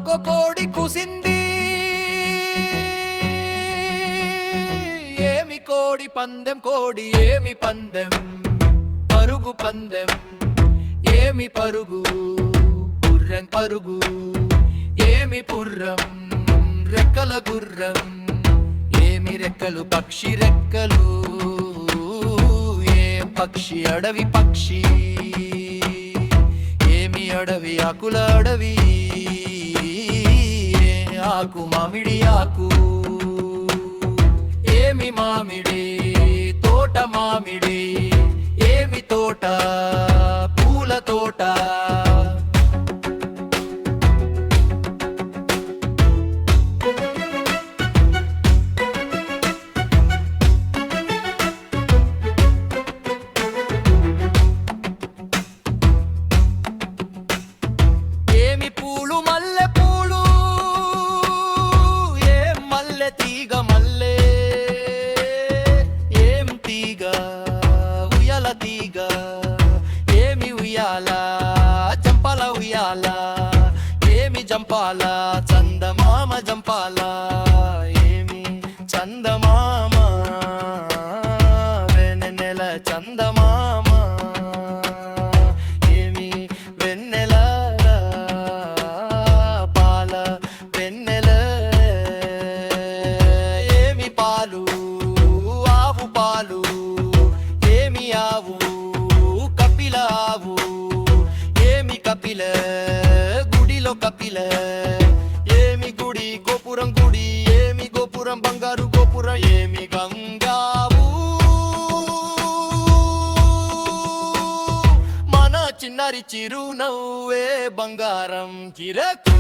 ఒక కోడి కుసింది ఏమి కోడి పందెం కోడి ఏమి పందెం పరుగు పందెం ఏమి పరుగు గుర్రం పరుగు ఏమి పుర్రం రెక్కల గుర్రం ఏమి రెక్కలు పక్షి రెక్కలు ఏం పక్షి అడవి పక్షి ఏమి అడవి ఆకుల అడవి ఆకు మామిడి ఆకు ఏమి మామిడి తోట మామిడి ఏమి తోట పూల తోట ఏమి పూలు మల్లె పూలు ఏం మల్లె తీగ మల్లె ఏం తీగ ఉయ్యాల తీగ ఏమి ఉయ్యాల జంపాల ఉయ్యాల ఏమి జంపాల చందమామ జంపాల ఏమి చందమామ వెన్నెల చందమామ ఏమి వెన్నెల పాల వెన్నెల ఏమి పాలు ఆవు పాలు ఏమి ఆవు కపిల ఆవు ఏమి కపిల గుడిలో కపిల ఏమి గుడి గోపురం గుడి ఏమి గోపురం బంగారు గోపురం ఏమి గంగావు మన చిన్నారి చిరునవ్వే బంగారం చిరకు